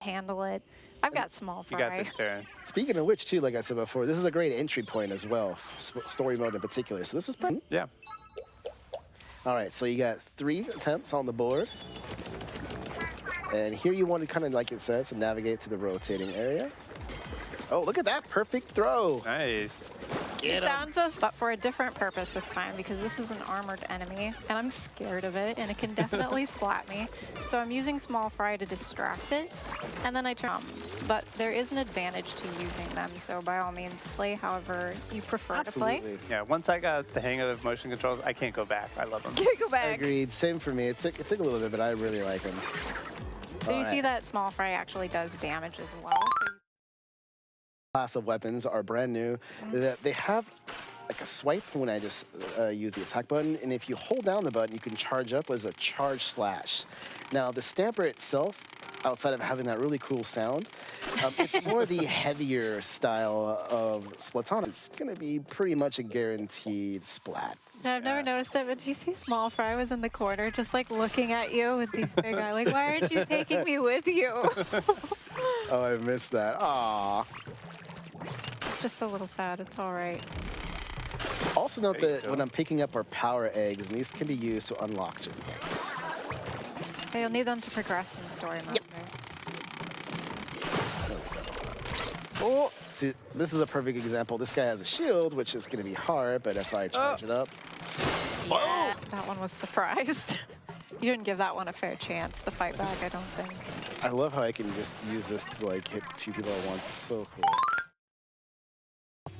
handle it. I've got small fry. You got this, Sharon. Speaking of which, too, like I said before, this is a great entry point as well, story mode in particular. So this is pretty. Yeah. All right, so you got 3 attempts on the board. And here you want to kind of, like it says, to navigate to the rotating area. Oh, look at that perfect throw. Nice. It sounds us, but for a different purpose this time, because this is an armored enemy, and I'm scared of it, and it can definitely splat me. So I'm using small fry to distract it, and then I turn. But there is an advantage to using them, so by all means, play however you prefer to play. Yeah, once I got the hang of motion controls, I can't go back. I love them. Can't go back. Agreed. Same for me. It took a little bit, but I really like them. So you see that small fry actually does damage as well. So class of weapons are brand new. They have like a swipe when I just use the attack button, and if you hold down the button, you can charge up as a charge slash. Now the stamper itself, outside of having that really cool sound, it's more the heavier style of Splatoon. It's gonna be pretty much a guaranteed splat. No, I've never noticed it, but did you see Small Fry was in the corner just like looking at you with these big eyes, like, why aren't you taking me with you? Oh, I missed that. Aww. It's just a little sad. It's all right. Also note that when I'm picking up our power eggs, and these can be used to unlock certain things. Okay, you'll need them to progress in the story mode. Yep. Oh, see, this is a perfect example. This guy has a shield, which is going to be hard, but if I charge it up... Yeah, that one was surprised. You didn't give that one a fair chance to fight back, I don't think. I love how I can just use this to like hit 2 people at once. It's so cool.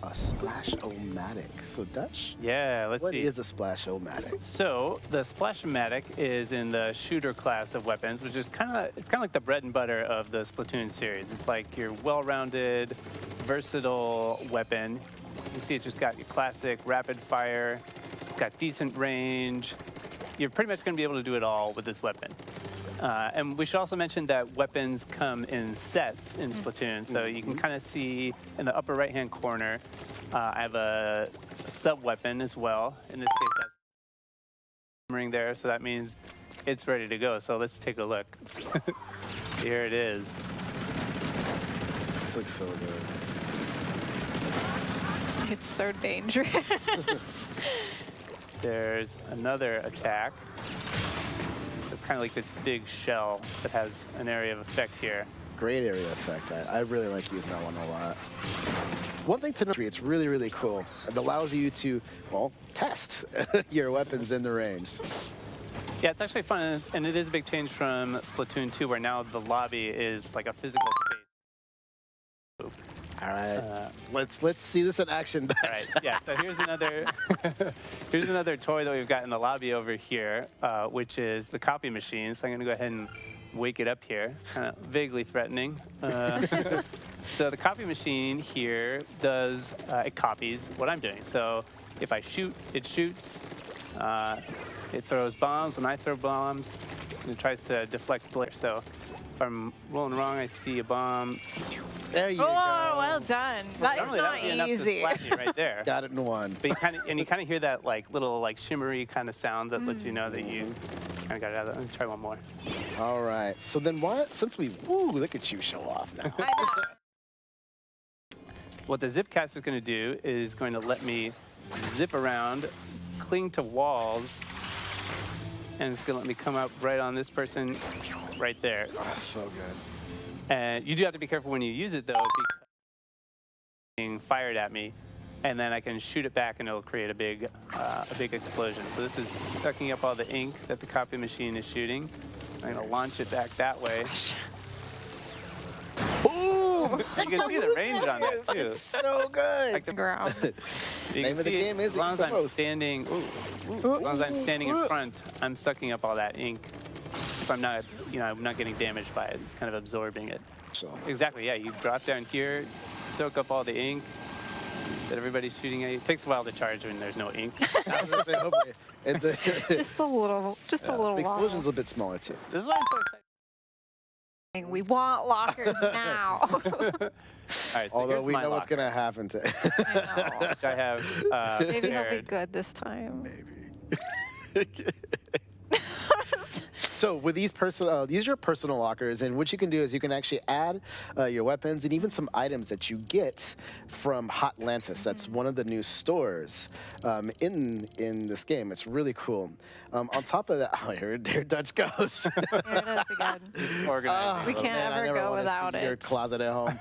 A Splash-O-Matic. So Dutch? Yeah, let's see. What is a Splash-O-Matic? So the Splashmatic is in the shooter class of weapons, which is kind of like the bread and butter of the Splatoon series. It's like your well-rounded, versatile weapon. You can see it's just got your classic rapid fire. It's got decent range. You're pretty much going to be able to do it all with this weapon. And we should also mention that weapons come in sets in Splatoon. So you can kind of see in the upper right-hand corner, I have a sub-weapon as well. In this case, that's ring there. So that means it's ready to go. So let's take a look. Here it is. This looks so good. It's so dangerous. There's another attack. It's kind of like this big shell that has an area of effect here. Great area of effect. I really like using that one a lot. One thing to note, it's really, really cool. It allows you to, well, test your weapons in the range. Yeah, it's actually fun, and it is a big change from Splatoon 2, where now the lobby is like a physical space. All right, let's see this in action. All right, yeah. So here's another toy that we've got in the lobby over here, which is the copy machine. So I'm going to go ahead and wake it up here. It's kind of vaguely threatening. So the copy machine here does it copies what I'm doing. So if I shoot, it shoots. It throws bombs when I throw bombs. And it tries to deflect bullets. So if I'm rolling wrong, I see a bomb. There you go. Oh, well done. That is not easy. Right there. Got it in one. But you kind of hear that little shimmery kind of sound that lets you know that you kind of got it out of that. Let me try one more. All right. So then what? Since look at you show off now. I know. What the Zipcast is going to do is going to let me zip around, cling to walls, and it's going to let me come up right on this person right there. Oh, that's so good. And you do have to be careful when you use it, though, because it's being fired at me, and then I can shoot it back, and it'll create a big explosion. So this is sucking up all the ink that the copy machine is shooting. I'm going to launch it back that way. Boom! You can see the range on that, too. It's so good. Like the Ground. Name of the game is as long as I'm standing, as long as I'm standing in front, I'm sucking up all that ink. So I'm not, I'm not getting damaged by it. It's kind of absorbing it. So. Exactly, yeah. You drop down here, soak up all the ink that everybody's shooting at you. It takes a while to charge when there's no ink. I was gonna say, hopefully, just a little the explosion's a bit smaller too. This is why I'm so excited. We want lockers now. All right, so although we know locker, what's gonna happen to. I know. which I have Maybe he'll be good this time. Maybe. So with these are your personal lockers, and what you can do is you can actually add your weapons and even some items that you get from Hotlantis. That's one of the new stores in this game. It's really cool. On top of that, oh, here Dutch goes. Here it is again. Organizing. We can't man, I ever never go wanna without see your it. closet at home.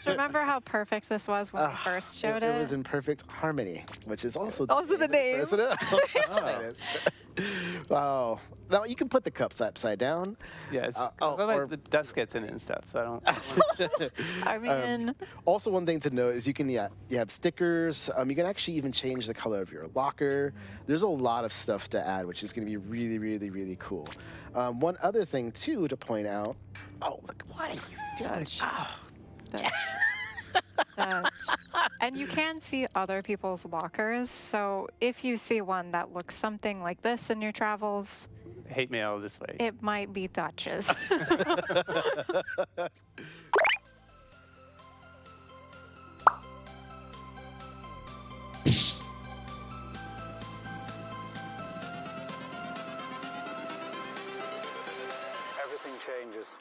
Remember how perfect this was when we first showed It was in perfect harmony, which is also the name. President. Wow. Now you can put the cups upside down. Yes. or- The dust gets in it and stuff, so I don't. I mean, Also, one thing to note is you have stickers. You can actually even change the color of your locker. There's a lot of stuff to add, which is going to be really, really, really cool. One other thing too to point out. Oh, look! What are you doing? Dutch. And you can see other people's lockers. So if you see one that looks something like this in your travels, Hate mail this way. it might be Dutch's. Everything changes.